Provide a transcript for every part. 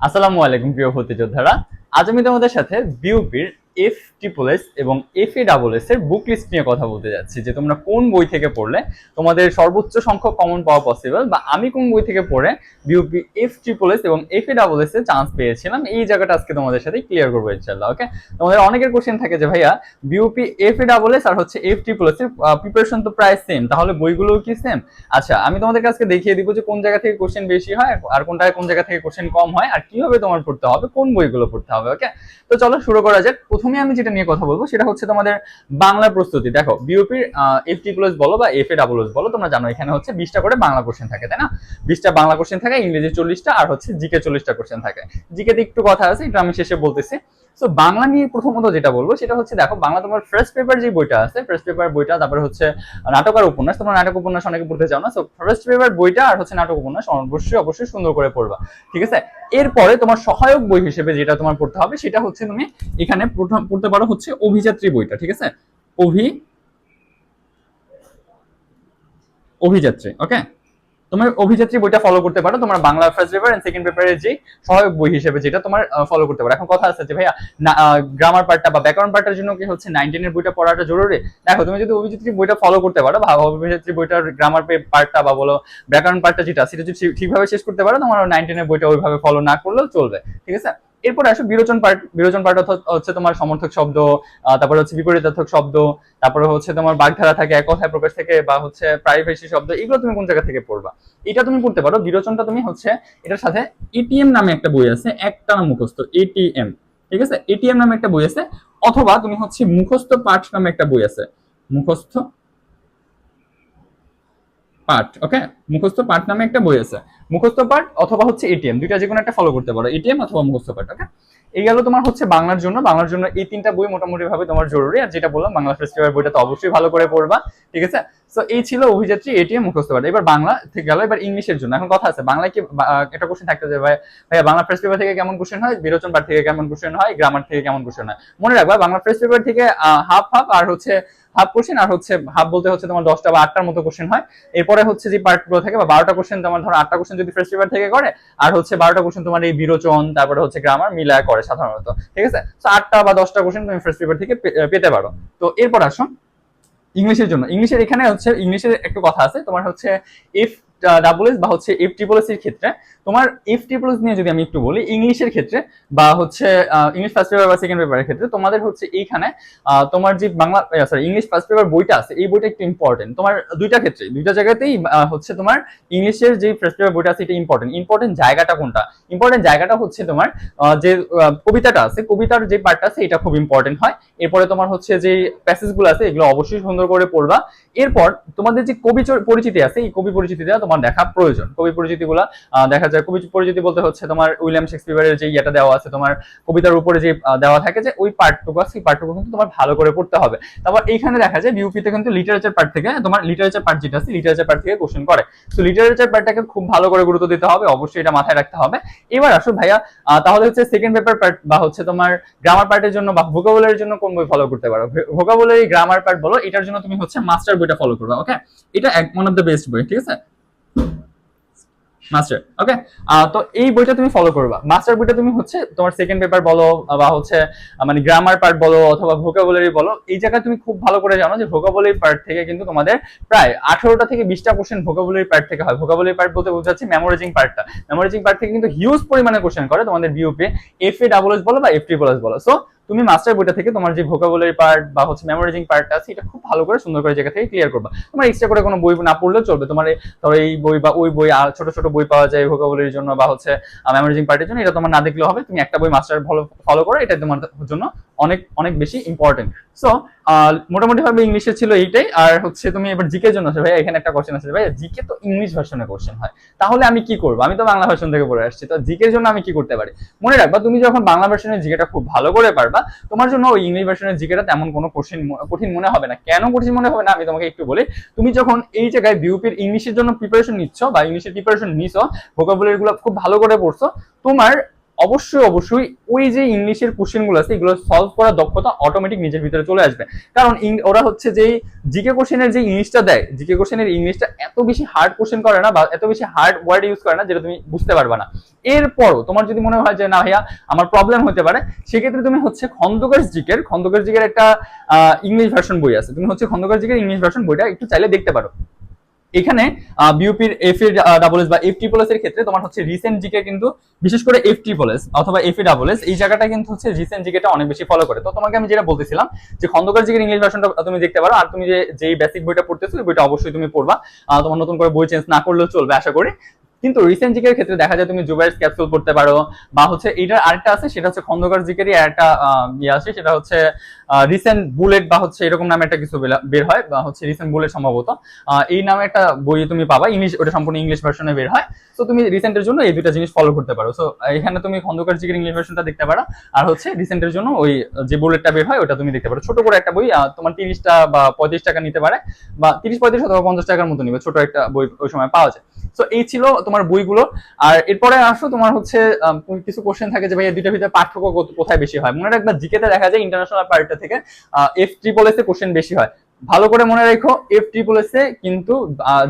আসসালামু আলাইকুম প্রিয় ভর্তিযোদ্ধারা। আজ আমি তোমাদের সাথে বিউপির এফ ট্রিপল এস এবং এফ এ ডাবল এস এর বুক লিস্ট নিয়ে কথা বলতে যাচ্ছি, যে তোমরা কোন বই থেকে পড়লে তোমাদের সর্বোচ্চ সংখ্যক কমন পাওয়া পসিবল, বা আমি কোন বই থেকে পড়ে বিউপি এফ ট্রিপল এস এবং এফ এ ডাবল এস এর চান্স পেয়েছিলাম। এই জায়গাটা আজকে তোমাদের সাথে ক্লিয়ার করবো ইনশাআল্লাহ। ওকে, তোমাদের অনেকের কোশ্চেন থাকে যে ভাইয়া BUP F A double S আর হচ্ছে এফ ট্রিপল এস এর প্রিপারেশন তো প্রায় সেম, তাহলে বইগুলোও কি সেম? আচ্ছা, আমি তোমাদের কাছে দেখিয়ে দিব যে কোন জায়গা থেকে কোশ্চেন বেশি হয় আর কোন জায়গা থেকে কোশ্চেন কম হয়, আর কিভাবে তোমার পড়তে হবে, কোন বইগুলো পড়তে হবে। ওকে, তো চলো শুরু করা যাক। প্রথমে আমি যেটা নিয়ে কথা বলবো সেটা হচ্ছে তোমাদের বাংলা প্রস্তুতি। দেখো, বিওপির এফ টি প্লাস বলো বা এফ এ ডাবল এস বলো, তোমরা জানো এখানে হচ্ছে 20টা করে বাংলা কোশ্চেন থাকে, তাই না? 20টা বাংলা কোশ্চেন থাকে, ইংরেজি 40টা, আর হচ্ছে জিকে 40টা কোশ্চেন থাকে। জিকেতে একটু কথা আছে, একটু আমি শেষে বলতেছি। তো বাংলা নিয়ে প্রথমত যেটা বলবো সেটা হচ্ছে, দেখো বাংলা তোমার ফার্স্ট পেপার যে বইটা আছে, ফার্স্ট পেপার বইটা, তারপরে হচ্ছে নাটক আর উপন্যাস। তোমরা নাটক উপন্যাস অনেকে পড়তে চাও না, তো ফার্স্ট পেপার বইটা আর হচ্ছে নাটক উপন্যাস অবশ্যই সুন্দর করে পড়বা, ঠিক আছে? এরপরে তোমার সহায়ক বই হিসেবে যেটা তোমার পড়তে হবে সেটা হচ্ছে তুমি এখানে প্রথম পড়তে পারো হচ্ছে অভিযাত্রী বইটা, ঠিক আছে? অভিযাত্রী, ওকে। তোমার অভিযাত্রী বইটা ফলো করতে পারো, তোমার Bangla first paper and second পেপারের যে সহায়ক বই হিসেবে যেটা তোমার ফলো করতে পারো। এখন কথা আছে যে ভাইয়া গ্রামার পার্টটা বা ব্যাকরণ পার্টটার জন্য কি হচ্ছে 19 এর বইটা পড়াটা জরুরি? দেখো, তুমি যদি অভিযাত্রী বইটা ফলো করতে পারো, বা অভিযাত্রী বইটার গ্রামার পার্টটা বা বলো ব্যাকরণ পার্টটা যেটা সেটা যদি ঠিকভাবে শেষ করতে পারো, তোমার 19 এর বইটা ওইভাবে ফলো না করলেও চলবে, ঠিক আছে? এরপরে আসো বিরোচন পার্ট। বিরোচন পার্ট হচ্ছে তোমার সমর্থক শব্দ, তারপরে হচ্ছে বিপরীতার্থক শব্দ, তারপরে হচ্ছে তোমার বাগধারা থাকে, এক কথায় প্রকাশ থেকে, বা হচ্ছে প্রায়ভাষী শব্দ, এগুলো তুমি কোন জায়গা থেকে পড়বা? এটা তুমি পড়তে পারো বিরোচনটা তুমি হচ্ছে এটার সাথে এটিএম নামে একটা বই আছে, একটানা মুখস্থ এটিএম, ঠিক আছে? এটিএম নামে একটা বই আছে, অথবা তুমি হচ্ছে মুখস্থ পাঠ নামে একটা বই আছে, মুখস্থ পাঠ। ওকে, মুখস্থ পাঠ নামে একটা বই আছে, মুখস্থ পাঠ অথবা হচ্ছে এটিএম, দুইটা যে কোনো একটা ফলো করতে পারো, এটিএম অথবা মুখস্থ পাঠ। ওকে, এই গেল তোমার হচ্ছে বাংলার জন্য। বাংলার জন্য এই তিনটা বই মোটামুটি ভাবে তোমার জরুরি, আর যেটা বললাম বাংলা ফার্স্ট পেপার বইটা তো অবশ্যই ভালো করে পড়বা, ঠিক আছে? তো এই ছিল অভিযাত্রী, এটিএম, মুখস্থ পাঠ। এবার বাংলা থেকে গেল, এবার ইংলিশের জন্য। এখন কথা আছে, বাংলায় কি একটা কোশ্চেন থাকতে যে ভাইয়া বাংলা ফার্স্ট পেপার থেকে কেমন কোশ্চেন হয়, বিরোচন পাঠ থেকে কেমন কোশ্চেন হয়, গ্রামার থেকে কেমন কোশ্চেন হয়? মনে রাখবা, বাংলা ফার্স্ট পেপার থেকে হাফ হাফ, আর হচ্ছে হাফ কোশ্চেন, আর হচ্ছে হাফ বলতে হচ্ছে তোমার 10টা বা 8টার মতো কোশ্চেন হয়। এরপরে হচ্ছে যে পার্টগুলো থাকে, বা 12টা কোশ্চেন, তোমার ধরো 8টা কোশ্চেন যদি ফার্স্ট পেপার থেকে করে, আর হচ্ছে 12টা কোশ্চেন তোমার এই বিরোচন তারপরে হচ্ছে গ্রামার মিলায় করে সাধারণত, ঠিক আছে? তো 8টা বা 10টা কোশ্চেন তুমি ফার্স্ট পেপার থেকে পেতে পারো। তো এরপর আসো ইংলিশের জন্য। ইংলিশের এখানে হচ্ছে ইংলিশের একটু কথা আছে, তোমার হচ্ছে এফ ডাবল এস বা হচ্ছে এফ ট্রিপল এস এর ক্ষেত্রে, তোমার এফ ট্রিপল এস নিয়ে যদি আমি একটু বলি, ইংলিশের ক্ষেত্রে বা হচ্ছে ইংলিশ ফার্স্ট পেপার বা সেকেন্ড পেপারের ক্ষেত্রে তোমাদের হচ্ছে এইখানে তোমার যে Bangla sorry English first paper বইটা আছে, এই বইটা একটু ইম্পর্টেন্ট তোমার দুইটা ক্ষেত্রে, দুইটা জায়গাতেই হচ্ছে তোমার ইংলিশের যে ফার্স্ট পেপার বইটা আছে এটা ইম্পর্টেন্ট জায়গাটা কোনটা? ইম্পর্টেন্ট জায়গাটা হচ্ছে তোমার যে কবিতাটা আছে, কবিতার যে পার্টটা আছে এটা খুব ইম্পর্টেন্ট হয়। এরপরে তোমার হচ্ছে যে প্যাসেজগুলো আছে এগুলো অবশ্যই সুন্দর করে পড়বা। এরপর তোমাদের যে কবি পরিচিতি আছে, এই কবি পরিচিতিটা তোমার দেখা প্রয়োজন। কবি পরিচিতিগুলো দেখা যায়, কবি পরিচিতি বলতে হচ্ছে তোমার উইলিয়াম শেক্সপিয়ারের যে ইয়েটা দেওয়া আছে, তোমার কবিতার উপরে যে দেওয়া থাকে, যে ওই পার্টটুকু আছে, এই পার্টটুকু কিন্তু তোমার ভালো করে পড়তে হবে। তারপর এইখানে দেখা যায় বিউপিতে কিন্তু লিটারেচার পার্ট থেকে, তোমার লিটারেচার পার্ট যেটা আছে, লিটারেচার পার্ট থেকে কোশ্চেন করে। তো লিটারেচার পার্টটাকে খুব ভালো করে গুরুত্ব দিতে হবে, অবশ্যই এটা মাথায় রাখতে হবে। এবার আসো ভাইয়া, তাহলে হচ্ছে সেকেন্ড পেপার পার্ট বা হচ্ছে তোমার গ্রামার পার্টের জন্য বা ভোকাবুলারির জন্য কোন বই ফলো করতে পারো? ভোকাবুলারি, গ্রামার পার্ট বলো, এটার জন্য তুমি হচ্ছে মাস্টার বইটা ফলো করবে। ওকে, এটা ওয়ান অফ দ্য বেস্ট বই, ঠিক আছে? মাস্টার, ওকে। তো এই বইটা তুমি ফলো করবা। মাস্টার বইটা তুমি হচ্ছে তোমার সেকেন্ড পেপার বলো বা হচ্ছে মানে গ্রামার পার্ট বলো অথবা ভোকাবুলারি বলো, এই জায়গায় তুমি খুব ভালো করে জানো যে ভোকাবুলারি পার্ট থেকে কিন্তু তোমাদের প্রায় 18টা থেকে 20টা কোশ্চেন ভোকাবুলারি পার্ট থেকে হয়। ভোকাবুলারি পার্ট বলতে বোঝাচ্ছি মেমোরাইজিং পার্টটা। মেমোরাইজিং পার্ট থেকে কিন্তু হিউজ পরিমাণে কোশ্চেন করে তোমাদের BUP F A double S বলো বা এফ ট্রিপল এস বলো। সো তুমি মাস্টার বইটা থেকে তোমার যে ভোকাবুলারি পার্ট বা হচ্ছে মেমোরাইজিং পার্টটা আছে, এটা খুব ভালো করে সুন্দর করে জায়গা থেকে ক্লিয়ার করবা। তোমার এক্সট্রা করে কোনো বই না পড়লেও চলবে। তোমার ধরো এই বই বা ওই বই, আর ছোট ছোট বই পাওয়া যায় ভোকাবুলারির জন্য বা হচ্ছে মেমোরাইজিং পার্টের জন্য, এটা তোমার না দেখলেও হবে। তুমি একটা বই মাস্টার ফলো করো, এটা তোমার জন্য অনেক অনেক বেশি ইম্পর্টেন্ট। সো মোটামুটি ভাবে ইংলিশে ছিল এইটাই। আর হচ্ছে তুমি এবার জিকে জন্য আছে, ভাই এখানে একটা কোশ্চেন আছে, ভাই জিকে তো ইংলিশ ভার্সনে কোশ্চেন হয়, তাহলে আমি কি করবো? আমি তো বাংলা ভার্সন থেকে পড়ে আসছি, তো জিকের জন্য আমি কি করতে পারি? মনে রাখবা, তুমি যখন বাংলা ভার্সনের জিকেটা খুব ভালো করে পারবা, তোমার জন্য ওই ইংলিশ ভার্সনের জিকেটা তেমন কোনো কঠিন মনে হবে না। কেন কঠিন মনে হবে না আমি তোমাকে একটু বলি। তুমি যখন এই জায়গায় বিউপির ইংলিশের জন্য প্রিপারেশন নিচ্ছ বা ইংলিশের প্রিপারেশন নিছো, ভোকাবুলারি গুলো খুব ভালো করে পড়ছো, তোমার অবশ্যই অবশ্যই ওই যে ইংলিশের কোশ্চেনগুলো আছে এগুলো সলভ করার দক্ষতা অটোমেটিক নিজের ভিতরে চলে আসবে। কারণ ওরা হচ্ছে যে জিকে কোশ্চেনের যে ইংলিশটা দেয়, জিকে কোশ্চেনের ইংলিশটা এত বেশি হার্ড কোশ্চেন করে না বা এত বেশি হার্ড ওয়ার্ড ইউজ করে না যেটা তুমি বুঝতে পারবে না। এরপরও তোমার যদি মনে হয় যে না ভাইয়া আমার প্রবলেম হতে পারে, সেক্ষেত্রে তুমি হচ্ছে খন্দকার জিকের একটা ইংলিশ ভার্সন বই আছে, তুমি হচ্ছে খন্দকার জিকের ইংলিশ ভার্সন বইটা একটু চাইলে দেখতে পারো। এখানে বিউপির এফ এ ডাবল এস বা এফ ট্রিপল এস এর ক্ষেত্রে তোমার হচ্ছে রিসেন্ট জিকে কিন্তু বিশেষ করে এফ ট্রিপল এস অথবা এফ এ ডাবল এস এই জায়গাটা কিন্তু হচ্ছে রিসেন্ট জিকেটা অনেক বেশি ফলো করে। তো তোমাকে আমি যেটা বলতেছিলাম যে খন্দকার জিকের ইংলিশ ভার্সনটা তুমি দেখতে পারো, আর তুমি যেই বেসিক বইটা পড়তেছো ওই বইটা অবশ্যই তুমি পড়বা, তোমার নতুন করে বই চেঞ্জ না করলেও চলবে আশা করি। কিন্তু রিসেন্ট জিকের ক্ষেত্রে দেখা যায় তুমি জুবাইরস ক্যাপসুল পড়তে পারো, বা হচ্ছে এটার আরেকটা আছে সেটা হচ্ছে খন্দকার জিকেরই একটা ইয়ে আছে, সেটা হচ্ছে রিসেন্ট বুলেট বা হচ্ছে এরকম নামে একটা কিছু বের হয়, বা হচ্ছে রিসেন্ট বুলেট সম্ভবত এই নামে একটা বই তুমি পাবা, ইংলিশ, ওটা সম্পূর্ণ ইংলিশ ভার্সনে বের হয়। তো তুমি রিসেন্টের জন্য এই দুইটা জিনিস ফলো করতে পারো। সো এখানে তুমি খন্দকার জিকের ইংলিশ ভার্সনটা দেখতে পারো, আর হচ্ছে রিসেন্টের জন্য ওই যে বুলেটটা বের হয় ওটা তুমি দেখতে পারো। ছোট করে একটা বই, তোমার 30টা বা 35 টাকা নিতে পারে, বা 30-35 অথবা 50 টাকার মতো নিবে, ছোট একটা বই ওই সময় পাওয়া যায়। সো এই ছিল তোমার বইগুলো। আর এরপরে আসো তোমার হচ্ছে কিছু কোশ্চেন থাকে যে ভাই এই দুইটার ভিতরে পার্থক্য কোথায় বেশি হয়। মনে রাখবা জিকেতে দেখা যায় ইন্টারন্যাশনাল পার্টটা থেকে F triple S A question বেশি হয়। ভালো করে মনে রাখো এফ ট্রিপল এস এ কিন্তু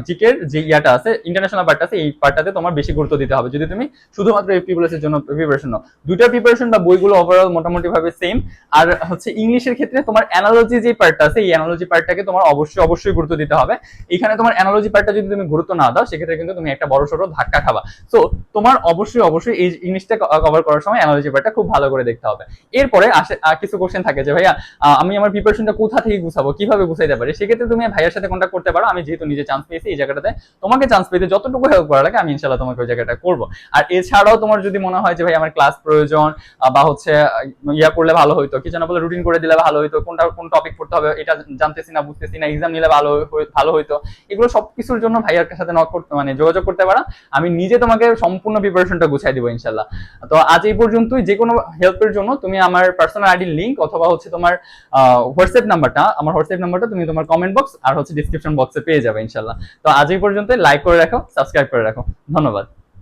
জিকের যে ইয়াটা আছে ইন্টারন্যাশনাল পার্টটা আছে এই পার্টটাতে তোমার বেশি গুরুত্ব দিতে হবে যদি তুমি শুধুমাত্র এফ ট্রিপল এস এর জন্য প্রিপারেশন নাও। দুইটা প্রিপারেশন বা বইগুলো ওভারঅল মোটামুটি ভাবে সেম। আর হচ্ছে ইংলিশের ক্ষেত্রে তোমার অ্যানালজি যে পার্টটা আছে এই অ্যানালজি পার্টটাকে তোমার অবশ্যই গুরুত্ব দিতে হবে। এখানে তোমার অ্যানালজি পার্টটা যদি তুমি গুরুত্ব না দাও সেক্ষেত্রে কিন্তু তুমি একটা বড়সড় ধাক্কা খাবা। সো তোমার অবশ্যই এই জিনিসটা কভার করার সময় অ্যানালজি পার্টটা খুব ভালো করে দেখতে হবে। এরপরে আসে কিছু কোশ্চেন থাকে যে ভাইয়া আমি আমার প্রিপারেশনটা কোথা থেকে গুছাবো, কিভাবে গুছাইতে পারি। সেক্ষেত্রে তুমি ভাইয়ার সাথে কন্ট্যাক্ট করতে পারো। আমি যেহেতু নিজে চান্স পেয়েছি এই জায়গাটাতে, তোমাকে চান্স পেতে যতটুকু হেল্প করা লাগে আমি ইনশাআল্লাহ তোমাকে ওই জায়গাটা করবো। আর এছাড়াও তোমার যদি মনে হয় যে ভাই আমার ক্লাস প্রয়োজন বা হচ্ছে ইয়া করলে ভালো হইতো, কি যেন বলে রুটিন করে দিলে ভালো হইতো, কোন টপিক পড়তে হবে এটা জানতেছি না, বুঝতেছি না, এক্সাম নিলে ভালো হইতো, এগুলো সবকিছুর জন্য ভাইয়ার সাথে যোগাযোগ করতে পারো। আমি নিজে তোমাকে সম্পূর্ণ প্রিপারেশনটা গুছাই দিব ইনশাআল্লাহ। তো আজ এই পর্যন্তই। যে কোনো হেল্পের জন্য তুমি আমার পার্সোনাল আইডি লিংক অথবা হচ্ছে তোমার হোয়াটসঅ্যাপ নাম্বারটা তুমি তোমার কমেন্ট বক্স আর হচ্ছে ডিসক্রিপশন বক্সে পেয়ে যাবে ইনশাআল্লাহ। তো আজ এই পর্যন্ত। লাইক করে রাখো, সাবস্ক্রাইব করে রাখো। ধন্যবাদ।